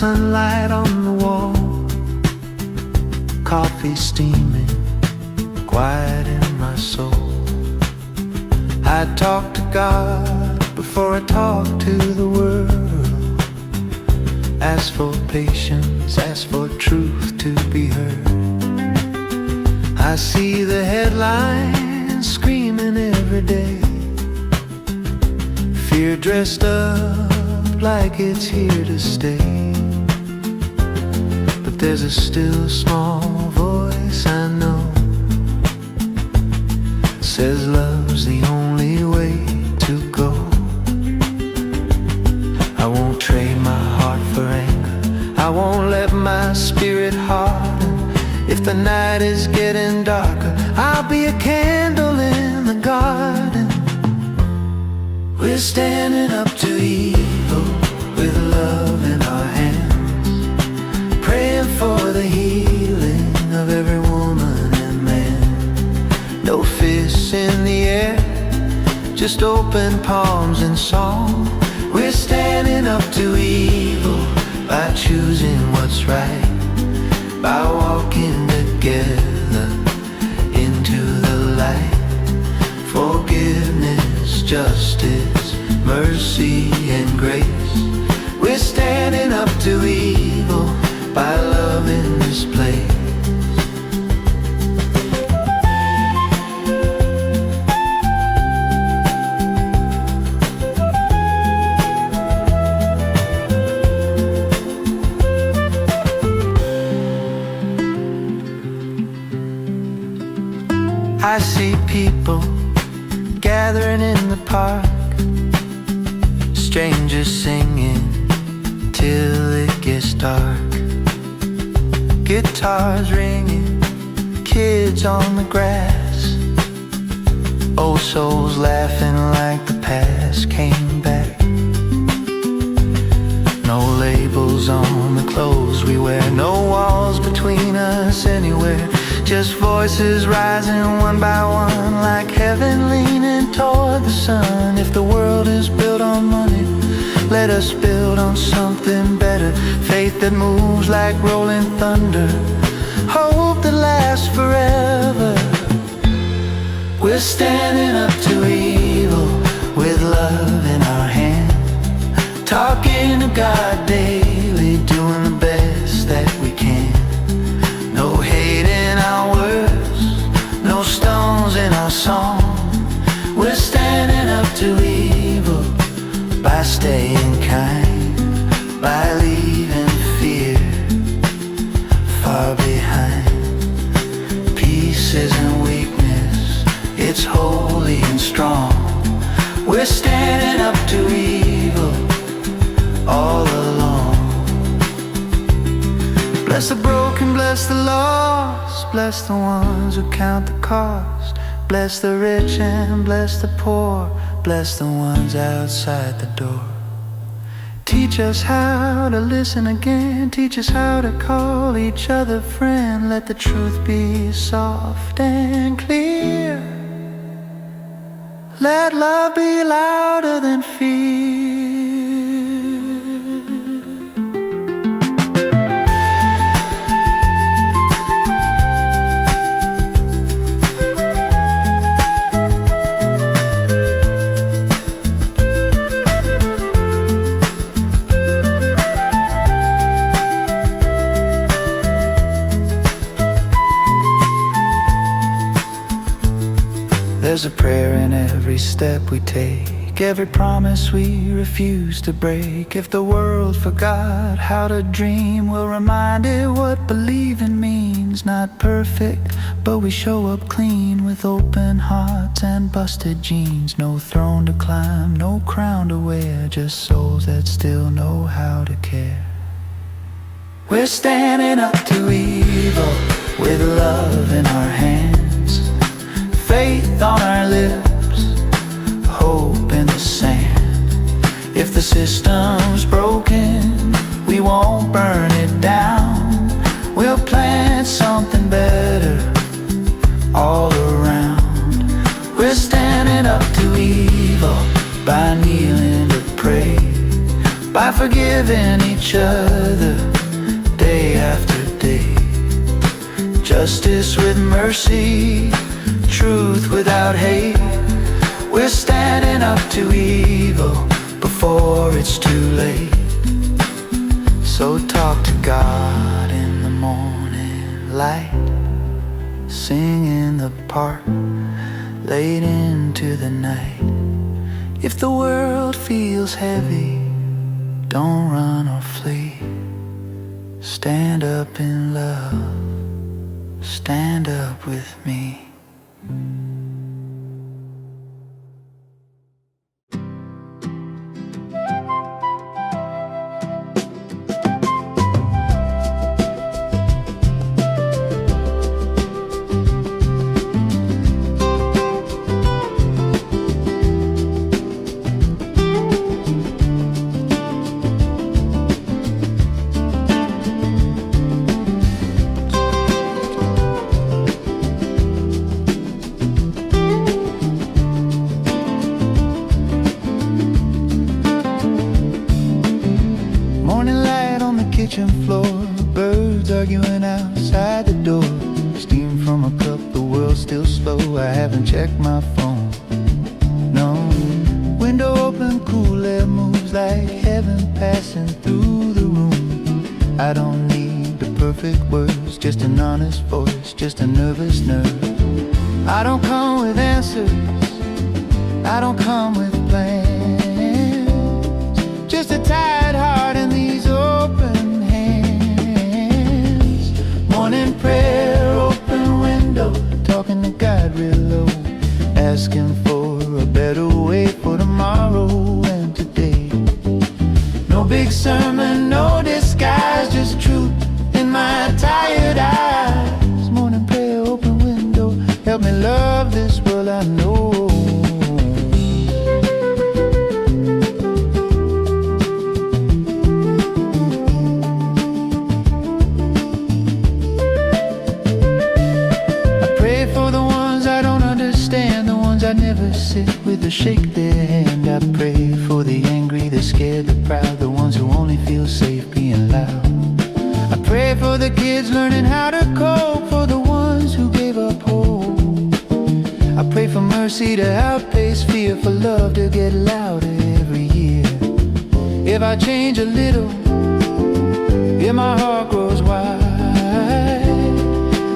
sunlight on the wall, coffee steaming, quiet in my soul. I talk to God before I talk to the world. Ask for patience, ask for truth to be heard. I see the headlines screaming every day, fear dressed up like it's here to stay. But there's a still small voice I know, says love's the only way to go. I won't trade my heart for anger, I won't let my spirit harden. If the night is getting darker, I'll be a candle in the garden. We're standing up to evil with love in our hands, praying for the healing of every woman and man. No fists in the air, just open palms and song. We're standing up to evil by choosing what's right, by walking together into the light. Forgiveness, justice, mercy and grace. We're standing up to evil by love in this place. I see people gathering in the park, strangers singing till it gets dark. Guitars ringing, kids on the grass, old souls laughing like the past came back. No labels on the clothes we wear, no walls between us anywhere, just voices rising one by one, like heaven leaning toward the sun. If the world is built on money, let us build on something better. Faith that moves like rolling thunder, hope that lasts forever. We're standing up to evil with love in our hand, talking to God daily, doing the best that we can. No hate in our words, no stones in our song. We're standing up to evil by staying kind, by leaving fear far behind. Peace isn't weakness, it's holy and strong. We're standing up to evil all along. Bless the broken, bless the lost, bless the ones who count the cost. Bless the rich and bless the poor, bless the ones outside the door. Teach us how to listen again, teach us how to call each other friend. Let the truth be soft and clear, let love be louder than fear. There's a prayer in every step we take, every promise we refuse to break. If the world forgot how to dream, we'll remind it what believing means. Not perfect, but we show up clean, with open hearts and busted jeans. No throne to climb, no crown to wear, just souls that still know how to care. We're standing up to evil with love in our hands, faith on our lips, hope in the sand. If the system's broken, we won't burn it down. We'll plant something better all around. We're standing up to evil by kneeling to pray, by forgiving each other day after day. Justice with mercy, truth without hate. We're standing up to evil before it's too late. So talk to God in the morning light, sing in the park late into the night. If the world feels heavy, don't run or flee. Stand up in love, stand up with me. Kitchen floor, birds arguing outside the door. Steam from a cup, the world's still slow. I haven't checked my phone, no. Window open, cool air moves like heaven passing through the room. I don't need the perfect words, just an honest voice, just a nervous nerve. I don't come with answers, I don't come with plans, just a tired heart in these open morning prayer, open window, talking to God real low, asking for a better way for tomorrow and today. No big sermon, no disguise, just truth in my tired eyes. Morning prayer, open window, help me love this world I know. I never sit with to shake their hand. I pray for the angry, the scared, the proud, the ones who only feel safe being loud. I pray for the kids learning how to cope, for the ones who gave up hope. I pray for mercy to outpace fear, for love to get louder every year. If I change a little, if my heart grows wide,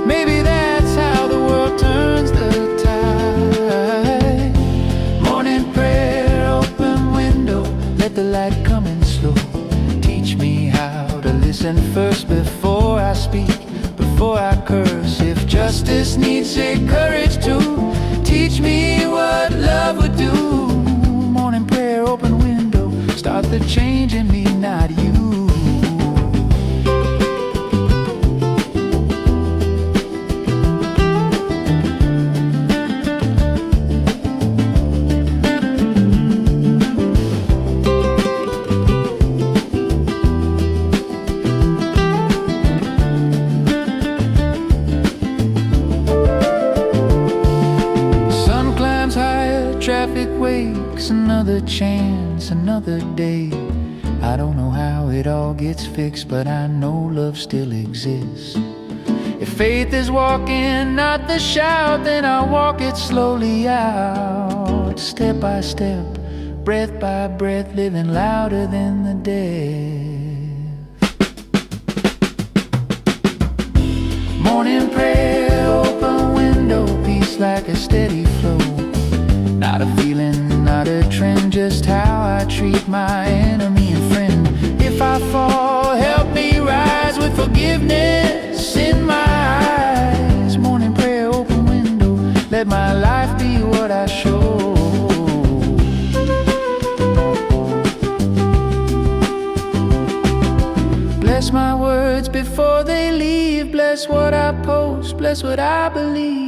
maybe that's how the world turns the tide. Morning prayer, open window, let the light come in slow. Teach me how to listen first before I speak, before I curse. If justice needs a courage to teach me what love would do. Morning prayer, open window, start the change in me, not you. Traffic wakes, another chance, another day. I don't know how it all gets fixed, but I know love still exists. If faith is walking, not the shout, then I'll walk it slowly out. Step by step, breath by breath, living louder than the dead. Morning prayer, open window, peace like a steady flow. Not a feeling, not a trend, just how I treat my enemy and friend. If I fall, help me rise with forgiveness in my eyes. Morning prayer, open window, let my life be what I show. Bless my words before they leave, bless what I post, bless what I believe.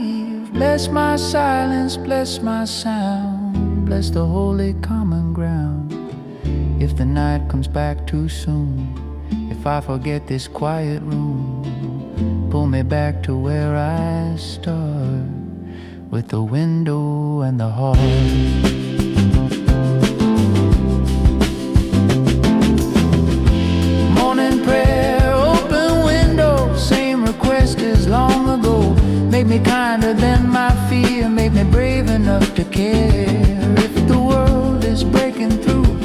Bless my silence, bless my sound, bless the holy common ground. If the night comes back too soon, if I forget this quiet room, pull me back to where I start, with the window and the heart. louder than my fear, made me brave enough to care. If the world is breaking through,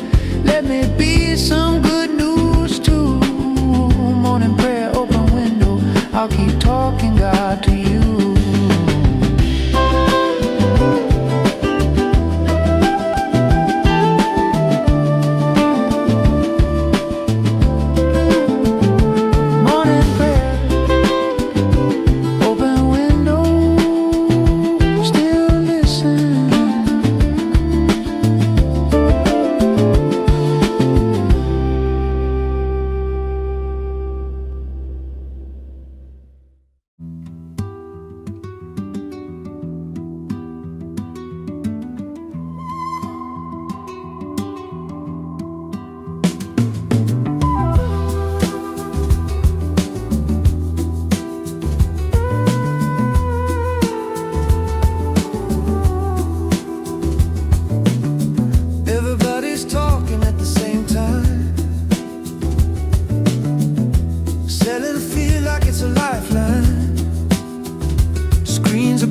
let me be some good news too. Morning prayer, open window, I'll keep talking God to you.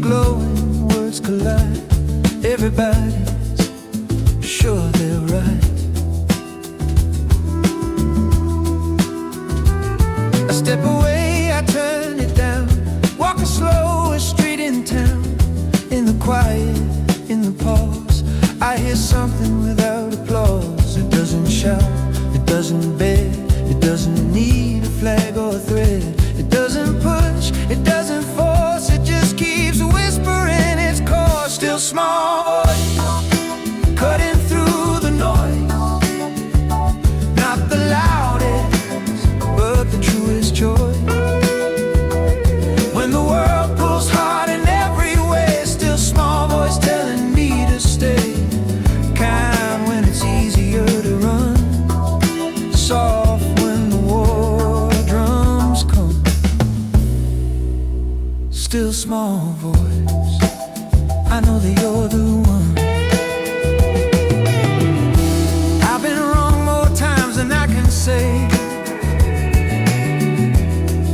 Glowing words collide. Everybody's sure they're right. I step away, I turn it down, walk the slowest street in town. In the quiet, in the pause, I hear something without applause. It doesn't shout, it doesn't beg, it doesn't need a flag or a thread. It doesn't push, it doesn't force, it just keeps whispering its core. Still small voice, cutting through the noise. Not the loudest, but the truest choice. When the world pulls hard in every way, still small voice telling me to stay. Kind when it's easier to run, soft when the war drums come. Still small voice, I know that you're the one. I've been wrong more times than I can say.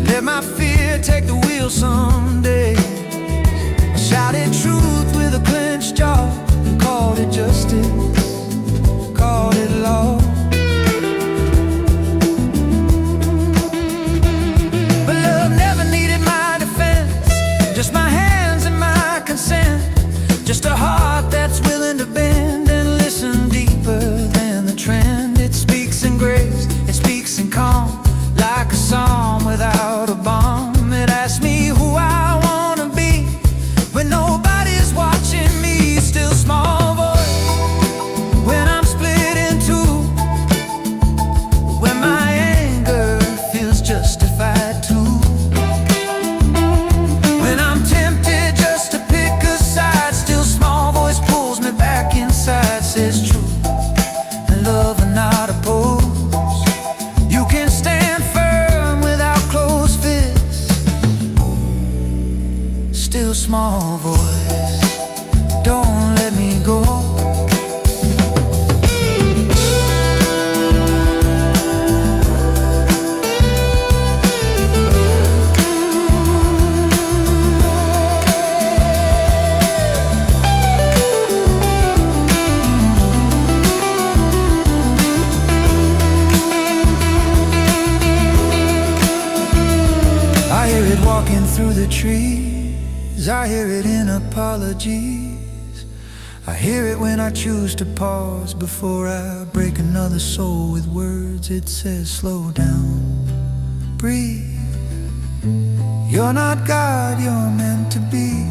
Let my fear take the wheel someday. Shouted truth with a clenched jaw, and called it justice, called it law. But love never needed my defense, just my hands and my consent. Just a heart that's willing to bend and listen deeper than the trend. It speaks in grace, it speaks in calm, like a psalm without a bomb. It asks me who I wanna be when nobody's watching me. Still small voice, when I'm split in two, when my anger feels justified too. When I'm tempted just to pick a side, still small voice pulls me back inside. Says truth and love are not opposed. You can stand firm without closed fists. Still small voice, don't let me go. I hear it walking through the trees, I hear it in apologies. I hear it when I choose to pause before I break another soul with words. It says slow down, breathe. You're not God, you're meant to be.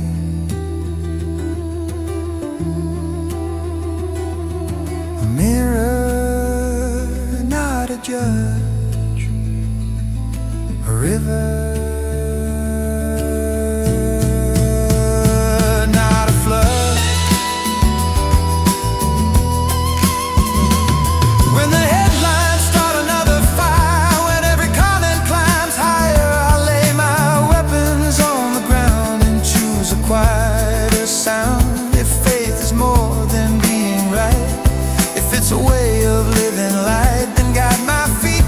A mirror, not a judge. A river, quieter sound. If faith is more than being right, if it's a way of living light, then guide my feet.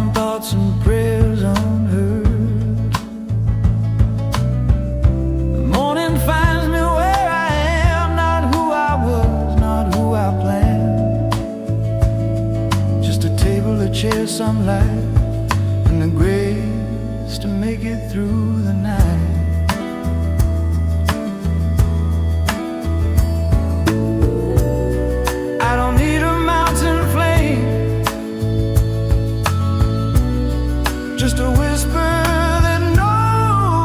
on thoughts and prayers unheard. The morning finds me where I am, not who I was, not who I planned. Just a table, a chair, some light, and the grace to make it through the night. I don't need a mountain flame, just a whisper that knows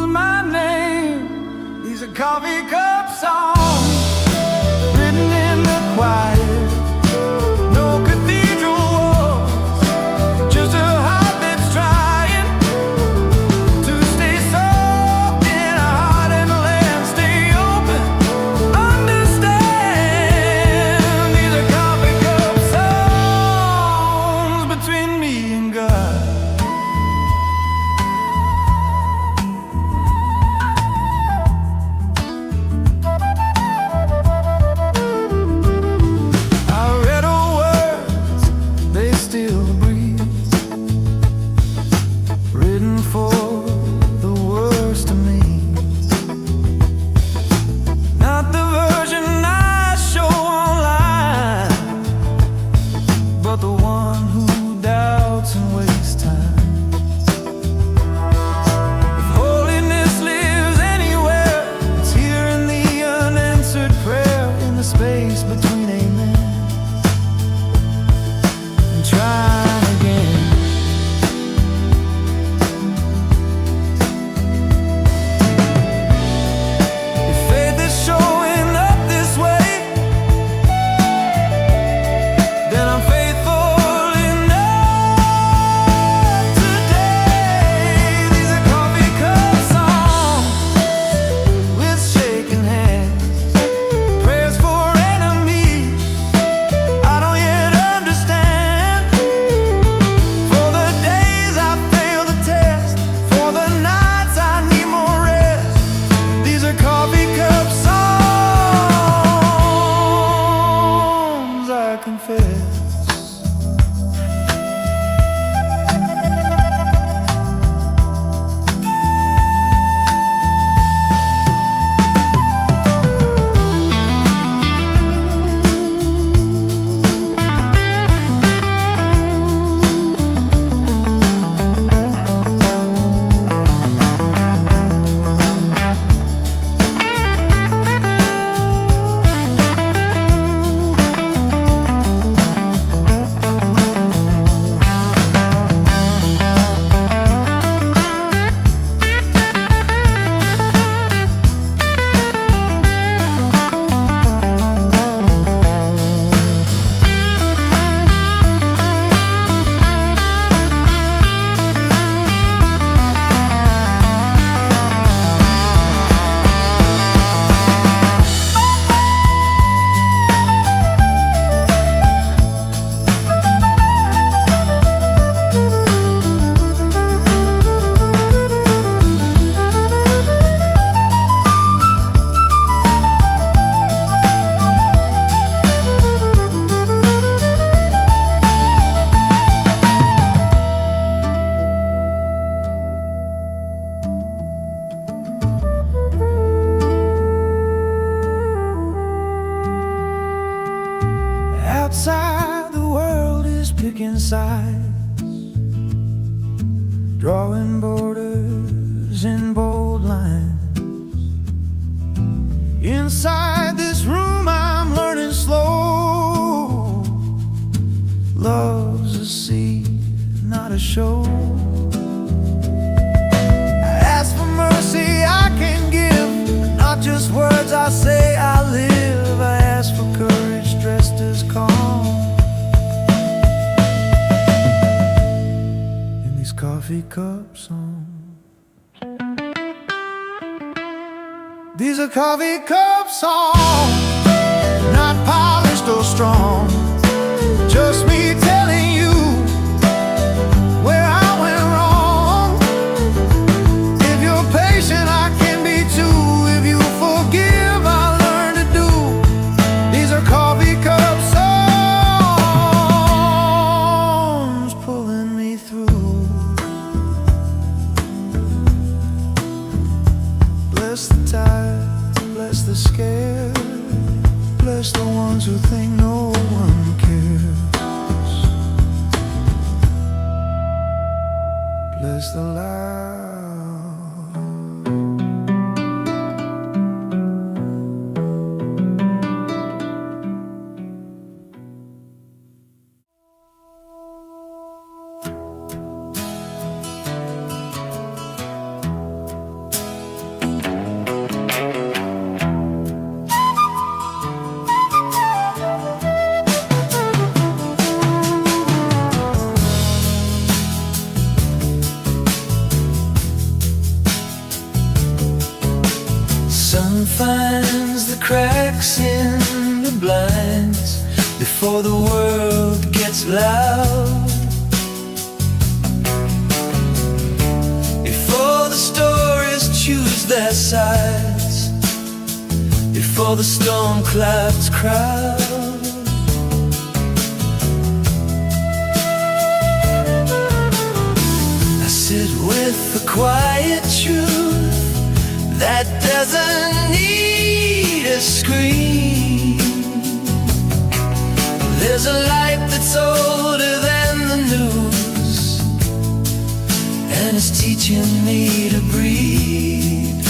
my name. These are coffee cup songs written in the quiet. No cathedral walls, just a heart that's trying to stay soft in a heart and land. Stay open, understand. These are coffee cup songs between me and God. Space between amen and trying again. If faith is showing up this way, then I'm faithful enough today. These are coffee cup songs with shaking hands, prayers for confess. Outside, the world is picking sides, drawing borders in bold lines. Inside this room, I'm learning slow. Love's a seed, not a show. I ask for mercy, I can give, but not just words I say, I live. I ask for courage dressed as calm in these coffee cup songs. These are coffee cup songs, not polished or strong, just me telling you where I went wrong. If you're patient, I can be too. If you forgive, I'll learn to do. These are coffee cup songs. is the love. Sun finds the cracks in the blinds before the world gets loud, before the stories choose their sides, before the storm clouds crowd. I sit with the quiet truth that doesn't need a scream. There's a light that's older than the news, and it's teaching me to breathe.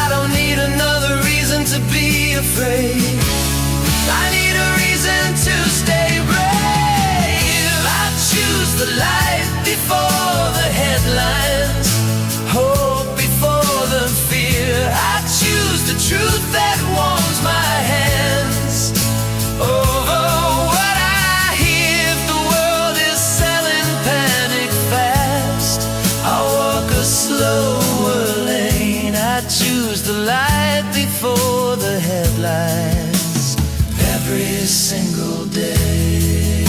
I don't need another reason to be afraid. I need a reason to stay brave. I choose the light before the headlines, hope before the fear. I choose the truth that warms my hands over what I hear. If the world is selling panic fast, I'll walk a slower lane. I choose the light before the headlines every single day.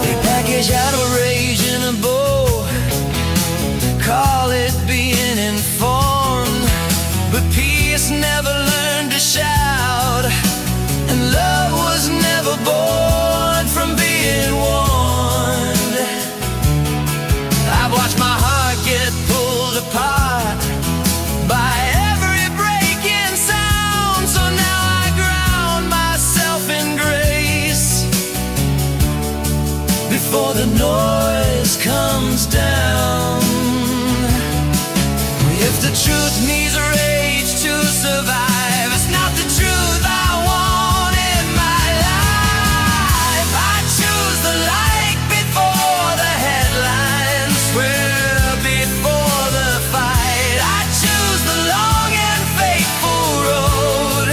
They package outrage in a bow, call it being informed, but peace never learned to shout, and love was never born from being warned. I've watched my heart get pulled apart by every breaking sound, so now I ground myself in grace before the noise comes down. If the truth needs rage to survive, it's not the truth I want in my life. I choose the light before the headlines, well, before the fight. I choose the long and faithful road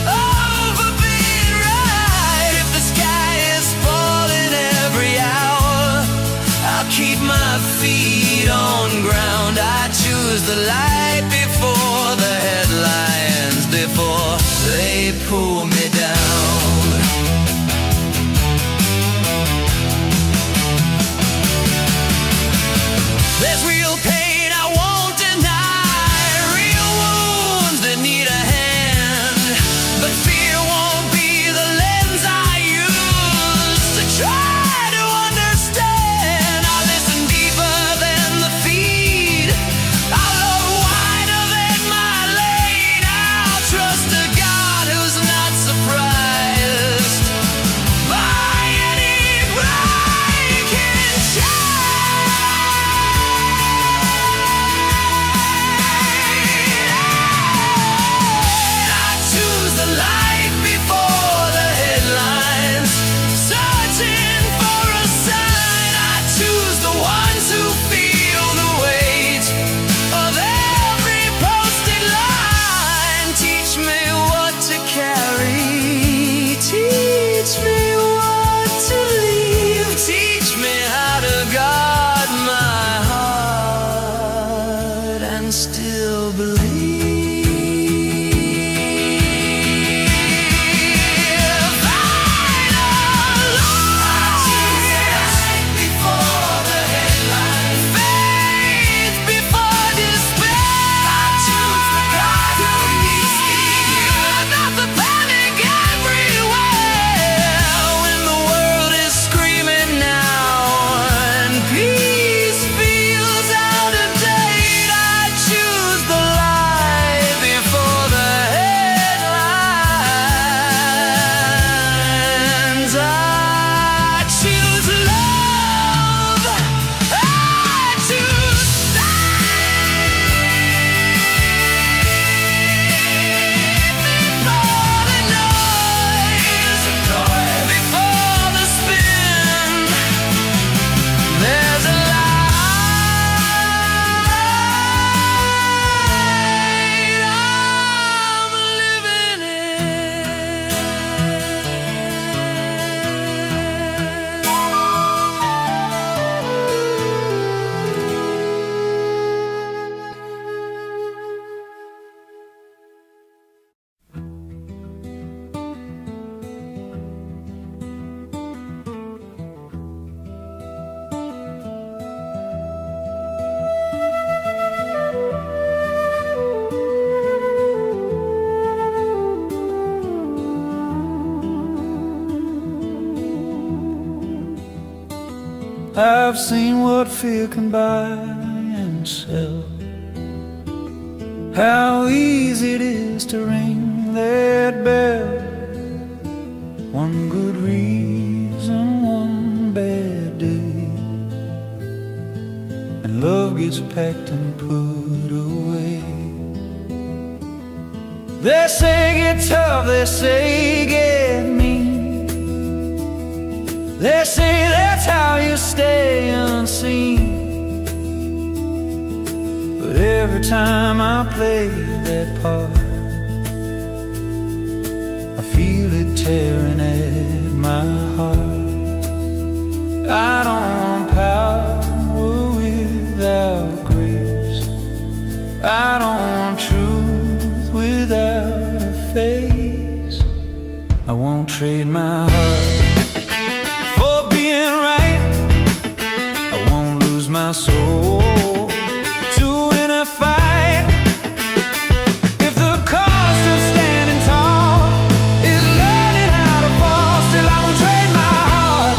over being right. If the sky is falling every hour, I'll keep my feet on ground. I choose the light before the headlines, before they pull me down. There's real pain I won't deny, real wounds that need a hand, but fear won't be the lens I use to try to understand. I'll listen deeper than the feed, I'll look wider than my lane. I'll trust a God who's not supposed I've seen what fear can buy and sell, how easy it is to ring that bell. One good reason, one bad day, and love gets packed and put away. They say get tough, they say get mean, they say that's how you stay unseen. But every time I play that part, I feel it tearing at my heart. I don't want power without grace, I don't want truth without a face. I won't trade my heart for being right, I won't lose my soul to win a fight. If the cost of standing tall is learning how to fall, still I won't trade my heart.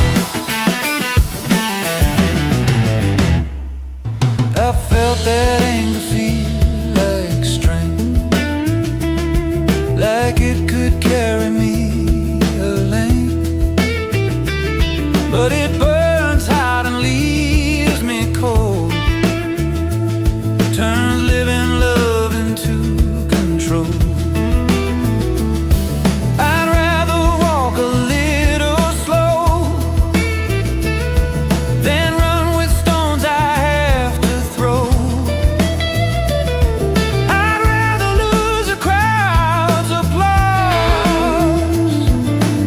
I felt that anger feel like strength, like it could carry me a length. But it burns hot and leaves me cold, turns living love into control. I'd rather walk a little slow than run with stones I have to throw. I'd rather lose a crowd's applause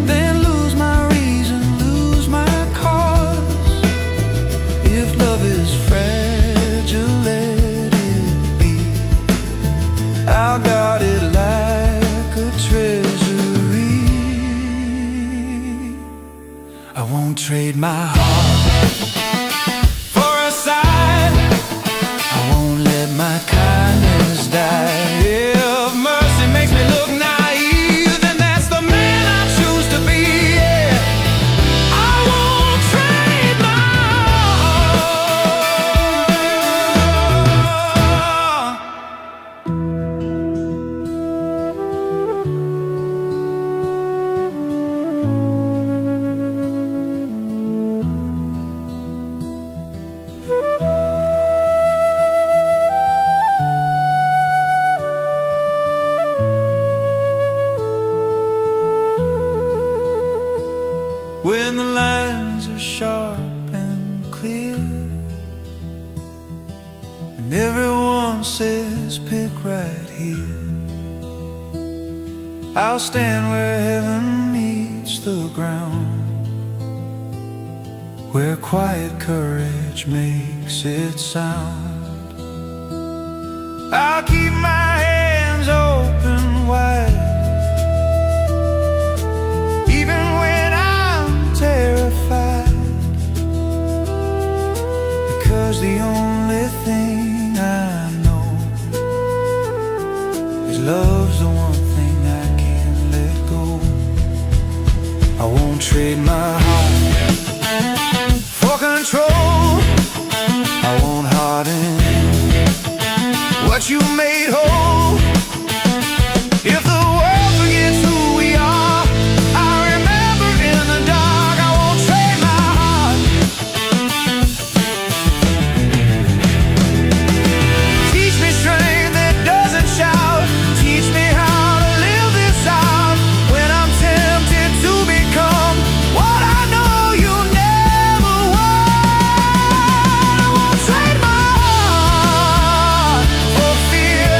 than lose my reason, lose my cause. If love is fragile, let it be. I'll guard it like a treasury. I won't trade my heart for a sign, I won't let my kindness die. If mercy makes me look naive, then that's the man I choose to be. Yeah, I won't trade my heart. When the lines are sharp and clear, and everyone says pick right here, I'll stand where heaven meets the ground, where quiet courage makes it sound. I'll keep my hands open wide, even when I'm terrified, because the only thing I know is love's the one thing I can't let go. I won't trade my heart for control, I won't harden what you made whole. If the world forgets who we are, I remember in the dark. I won't trade my heart. Teach me strength that doesn't shout, teach me how to live this out when I'm tempted to become what I know you never were. I won't trade my heart for fear,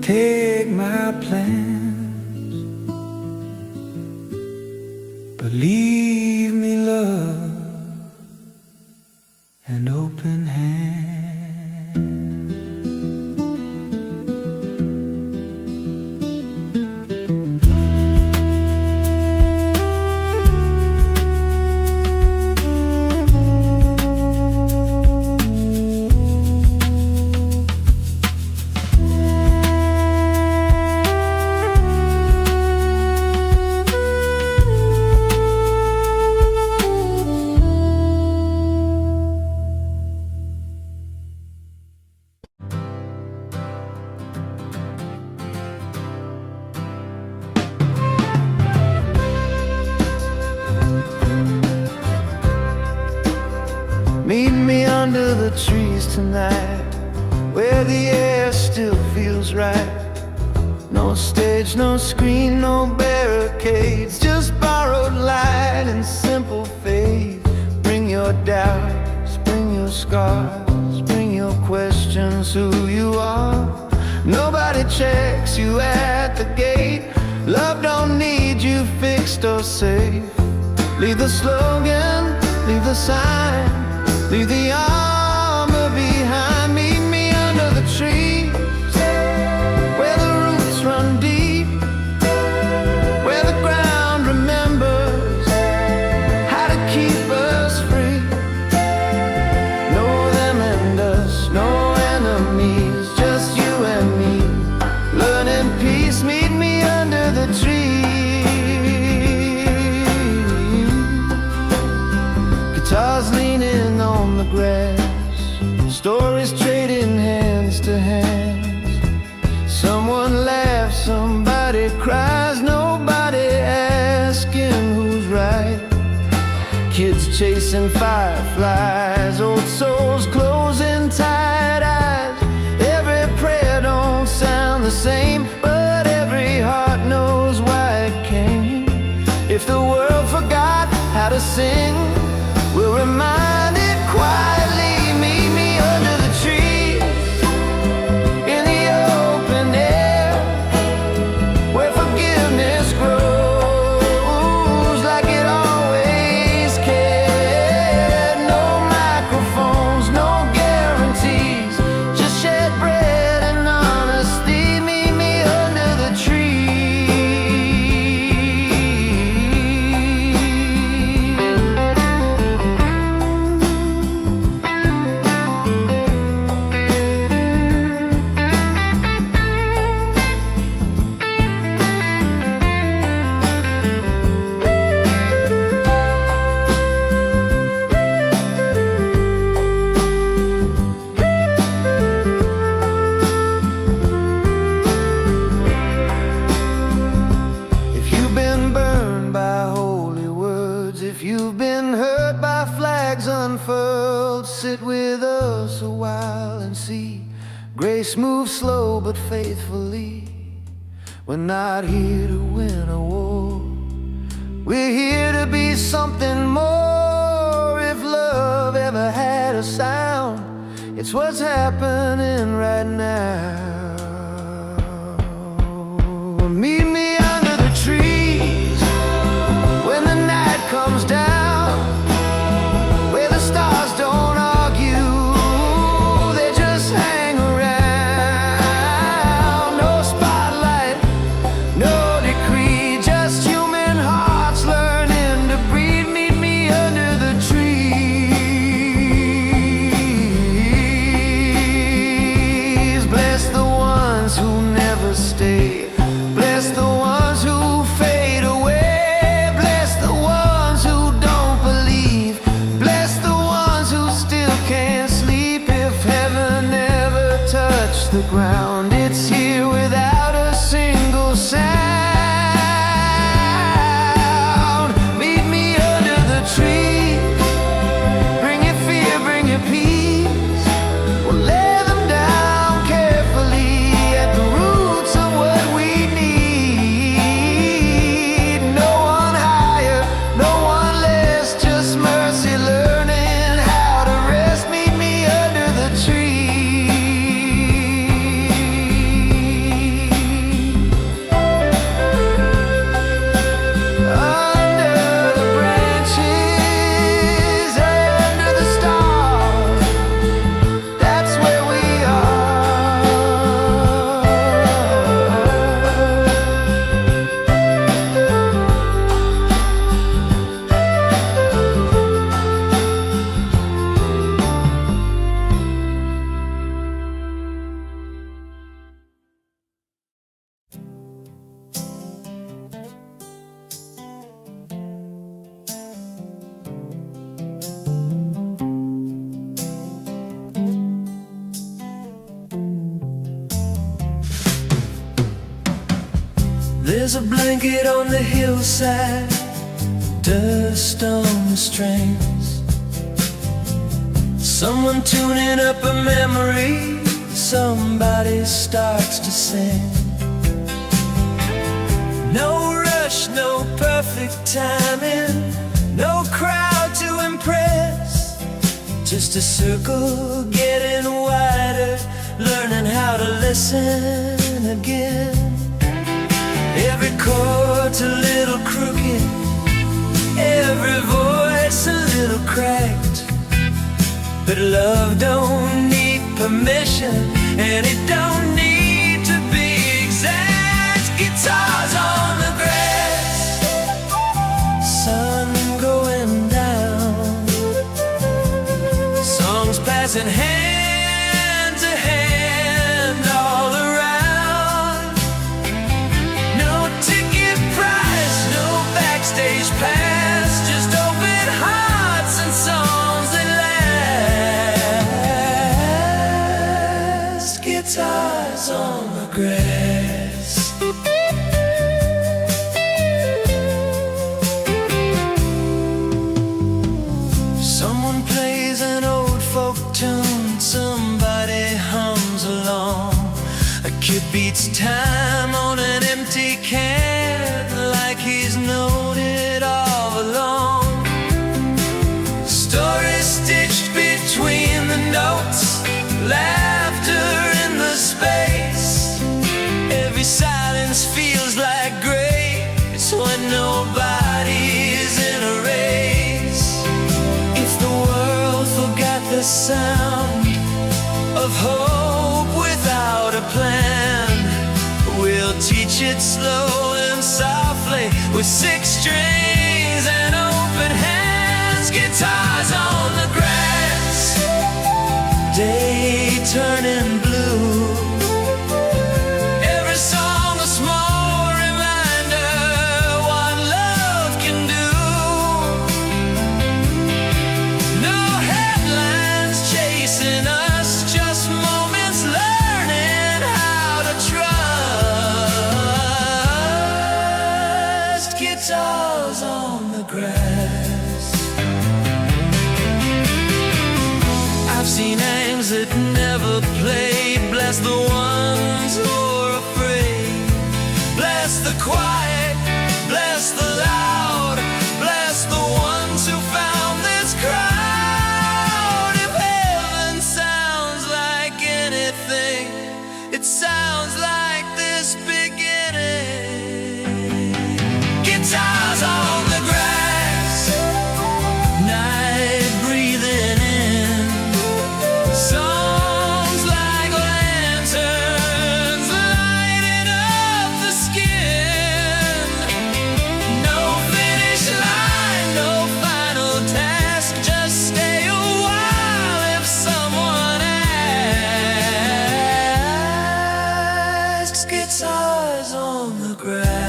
take my plans, but leave me love and open hands. Meet me under the trees tonight, where the air still feels right. No stage, no screen, no barricades, just borrowed light and simple faith. Bring your doubts, bring your scars, bring your questions, who you are. Nobody checks you at the gate. Love don't need you fixed or safe. Leave the slogan, leave the sign, leave the armor behind. Meet me under the trees, where the roots run deep, where the ground remembers how to keep us free. No them and us, no enemies, just you and me, learning peace. Meet me under the trees. Guitars leaning on the grass, stories trading hands to hands. Someone laughs, somebody cries, nobody asking who's right. Kids chasing fireflies, old souls closing tired eyes. Every prayer don't sound the same, but every heart knows why it came. If the world forgot how to sing, we'll remind it quietly. Meet me under the trees, in the open air, where forgiveness grows like it always cared. No microphones, no guarantees, just shared bread and honesty. Meet me under the trees. If you've been hurt by flags unfurled, sit with us a while and see grace move slow but faithfully. We're not here to win a war, we're here to be something more. If love ever had a sound, it's what's happening right now. Meet me under the trees, when the night comes down, where the stars don't argue, they just hang around. No spotlight, no decree, just human hearts learning to breathe. Meet me under the trees, bless There's a blanket on the hillside, dust on the strings, someone tuning up a memory, somebody starts to sing. No rush, no perfect timing, no crowd to impress, just a circle getting wider, learning how to listen again. Every chord's a little crooked, every voice a little cracked, but love don't need permission, and it don't need to be exact. Guitars on the grass, sun going down, songs passing hand to hand all around. No ticket price, no backstage pass, just open hearts and songs that last. Guitars on the grass. Someone plays an old folk tune, somebody hums along. A kid beats time on an empty can, like he's known it all along. Stories stitched between the notes, laughter in the space. Every silence feels like grace when nobody's in a race. If the world forgot the sound of hope without a plan, we'll teach it slow and softly with 6 strings and open hands. Guitars on the grass, day turning blue, every song a small reminder what love can do. No headlines chasing us, just moments learning how to trust. Guitars on the grass. I've seen names that never played. Bless the ones who are afraid. Bless the quiet, bless the loud, bless the ones who found this crowd. If heaven sounds like anything, it sounds like this beginning. Guitars on the grass, night breathing in, songs like lanterns lighting up the skin. No finish line, no final task, just stay a while if someone asks. Guitars on the grass,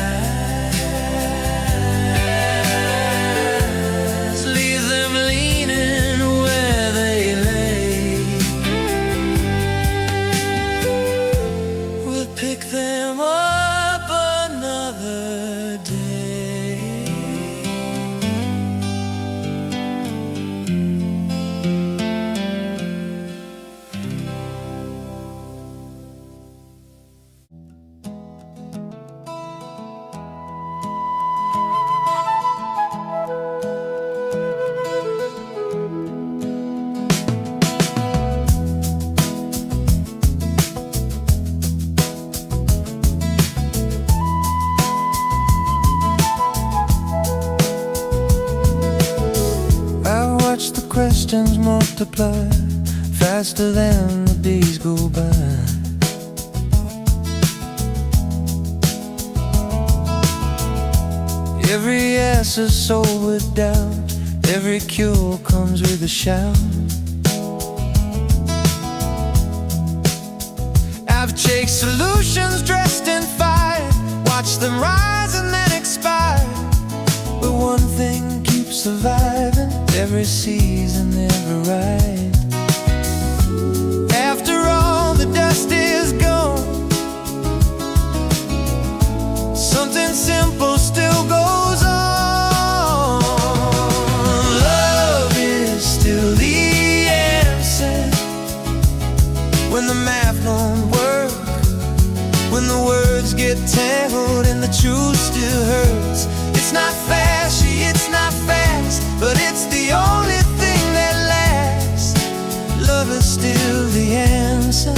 leave them leaning where they lay. We'll pick them up another day. I watch the questions multiply faster than the days go by. Every answer's sold with doubt, every cure comes with a shout. I've chased solutions dressed in fire, watched them rise and then expire. But one thing keeps surviving, every season, every ride. After all the dust is gone, something words get tangled and the truth still hurts. It's not flashy, it's not fast, but it's the only thing that lasts. Love is still the answer.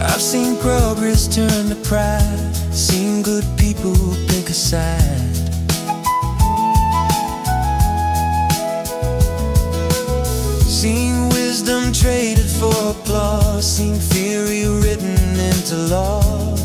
I've seen progress turn to pride, seen good people pick a side. Seen wisdom traded for applause, seen theory written into laws.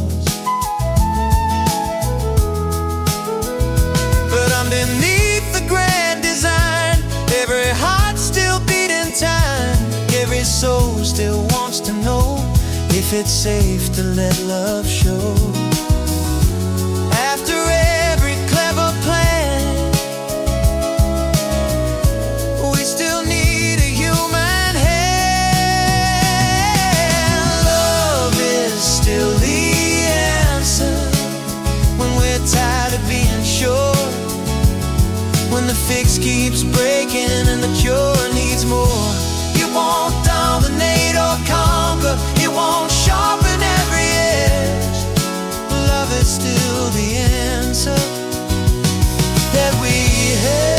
But underneath the grand design, every heart still beating time. Every soul still wants to know if it's safe to let love show. After every clever plan, we still need a human hand. Love is still the answer when we're tired of being sure, when the fix keeps breaking and the cure needs more. It won't dominate or conquer, it won't sharpen every edge. Love is still the answer that we have.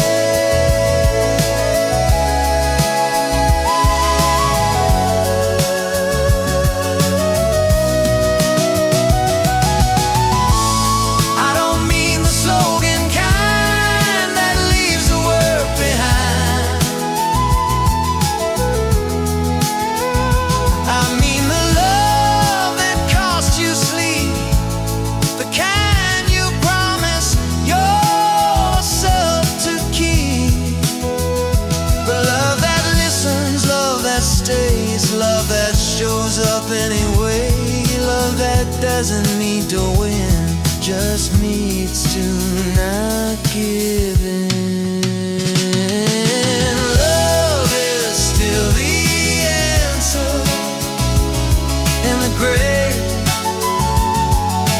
I don't mean the slogan kind that leaves the work behind. I mean the love that costs you sleep, the kind you promise yourself to keep. But love that listens, love that stays, love that shows up anyway. Love that doesn't need to win, just needs to not give in. Love is still the answer in the gray,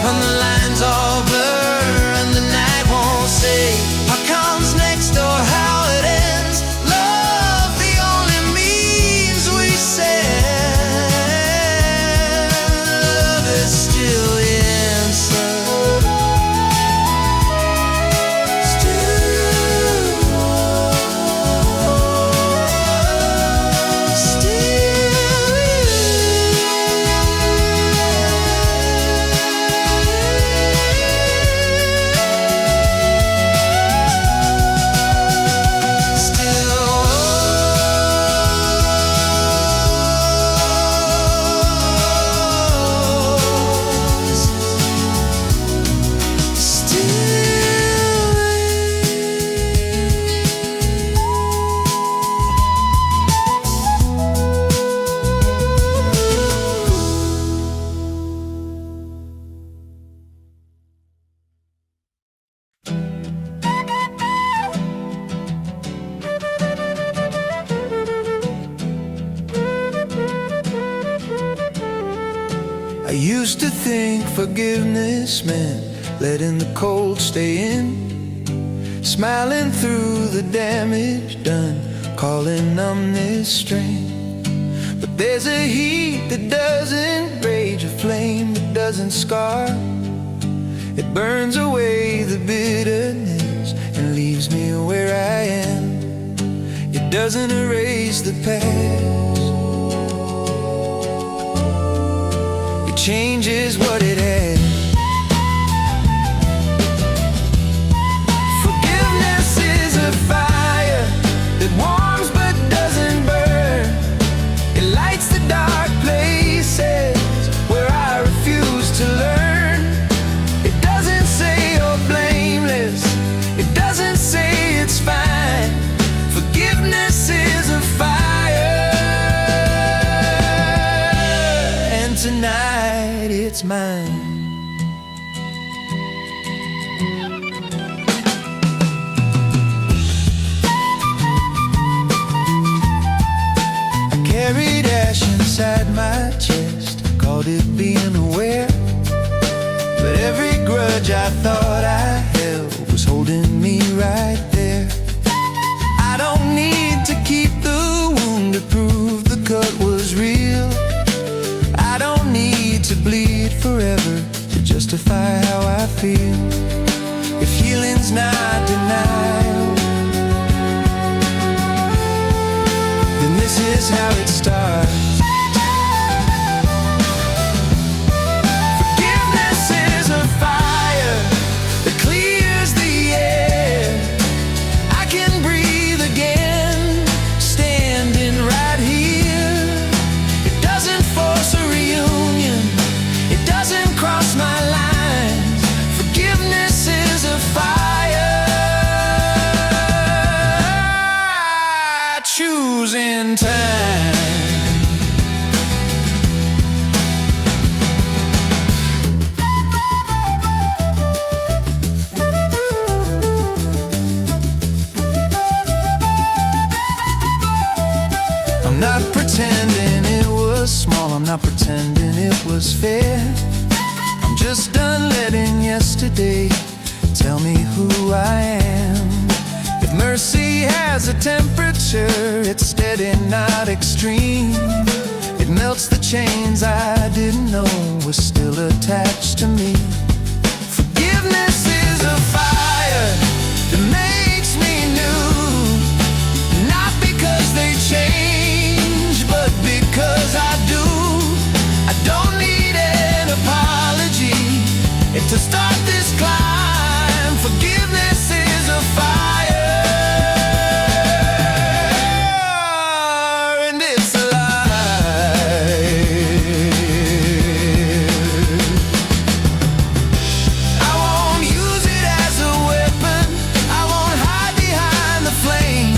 and the lines all blur, and the night won't say what comes next or how it ends. Love, the only means we send. Love is still the answer. I used to think forgiveness meant letting the cold stay in, smiling through the damage done, calling numbness strength. But there's a heat that doesn't rage, a flame that doesn't scar. It burns away the bitterness and leaves me where I am. It doesn't erase the past, changes what it had. Forgiveness is a fire that warms but doesn't burn. It lights the dark places where I refuse to learn. It doesn't say you're blameless, it doesn't say it's fine. Forgiveness is a fire, and tonight it's mine. I carried ash inside my chest, called it being aware. But every grudge I thought I held was holding me right there. I don't need to keep the wound to prove the cut was real. justify how I feel. If healing's not denial, then this is how it starts. Forgiveness is a fire that clears the air. I can breathe again, standing right here. It doesn't force a reunion, it doesn't cross my lines. Forgiveness is a fire I choose in time. I'm not pretending it was small, I'm not pretending it was fair. I'm just done letting yesterday tell me who I am. If mercy has a temperature, it's steady, not extreme. It melts the chains I didn't know were still attached to me. Forgiveness is a fire that makes me new, not because they change, but because I do. I don't need an apology to start this climb. Forgiveness is a fire, and it's alive. I won't use it as a weapon, I won't hide behind the flame.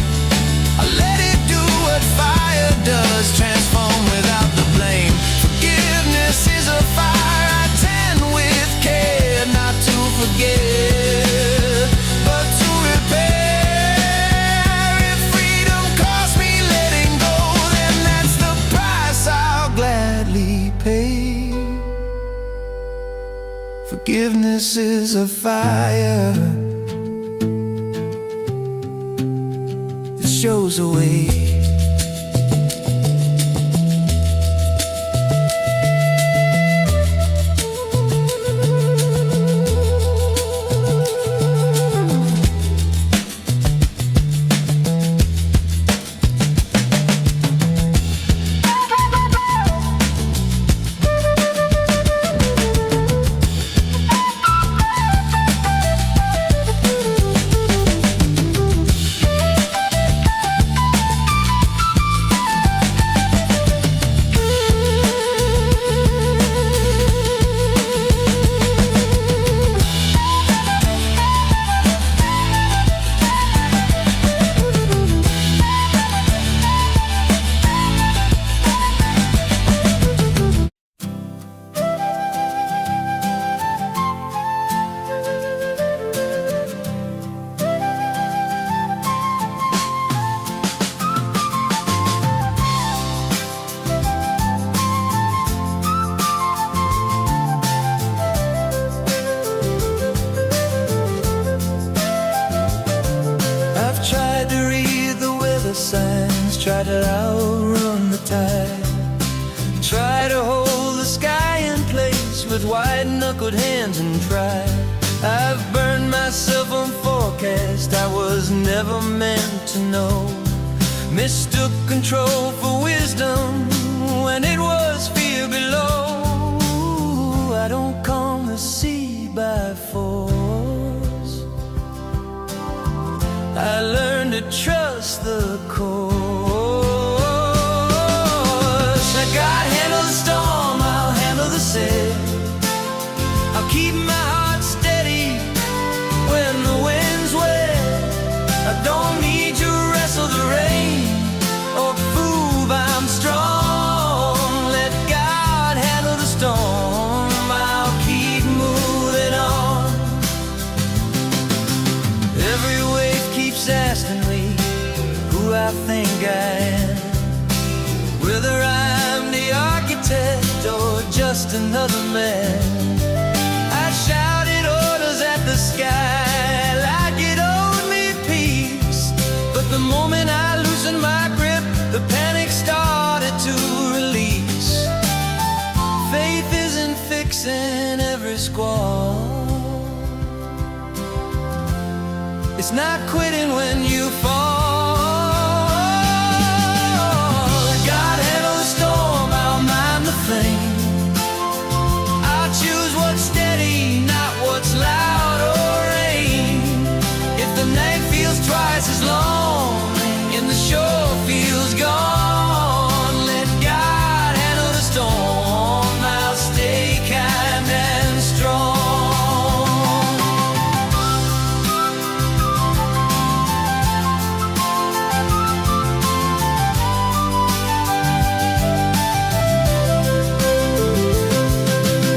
I'll let it do what fire does, transform without the blame. Forgiveness is a fire I tend with care, not to forget, but to repair. If freedom costs me letting go, then that's the price I'll gladly pay. Forgiveness is a fire that shows a way. Signs, try to outrun the tide, try to hold the sky in place with white-knuckled hands and try. I've burned myself on forecast I was never meant to know, mistook control for wisdom when it was fear below. I don't come to see by force, I learned to trust the course. God handle the storm, I'll handle the sail. I'll keep my heart steady when the wind's wet. I don't need to wrestle the rain or prove I'm strong. Let God handle the storm, I'll keep moving on. Every wave keeps asking me who I think I am, whether I'm the architect or just another man. I shouted orders at the sky like it owed me peace, but the moment I loosened my grip, the panic started to release. Faith isn't fixing every squall, It's not quitting when you fall. God handle the storm, I'll mind the flame. I'll choose what's steady, not what's loud or rain. If the night feels twice as long and the shore feels gone, let God handle the storm, I'll stay kind and strong.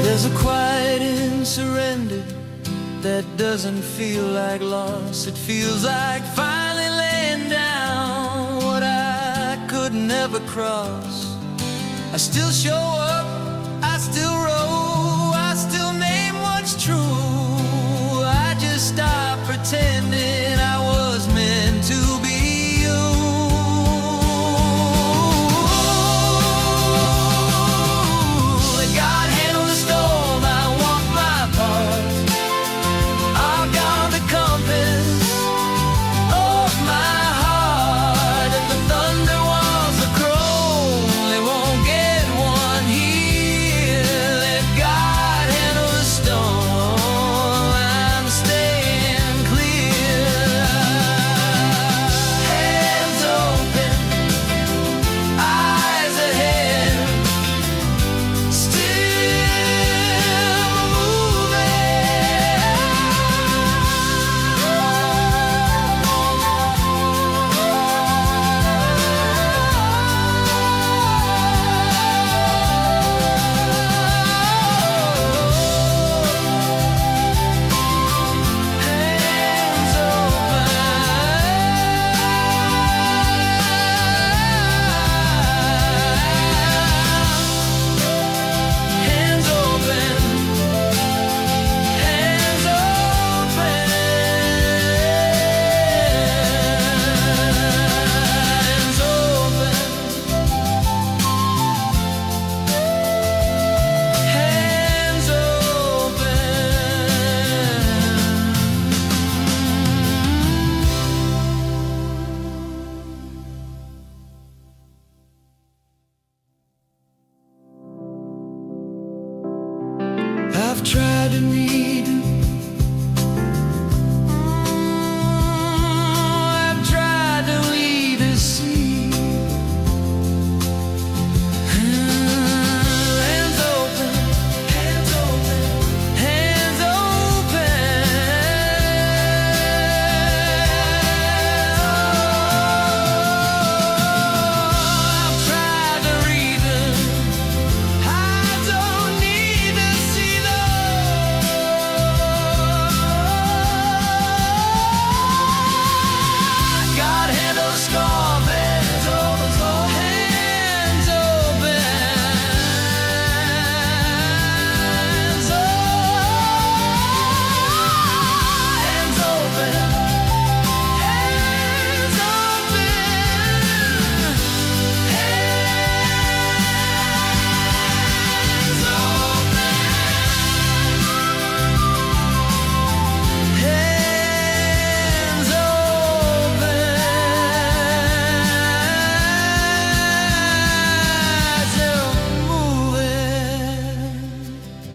There's a quiet in surrender that doesn't feel like loss. It feels like finally laying down what I could never cross. I still show up, I still roll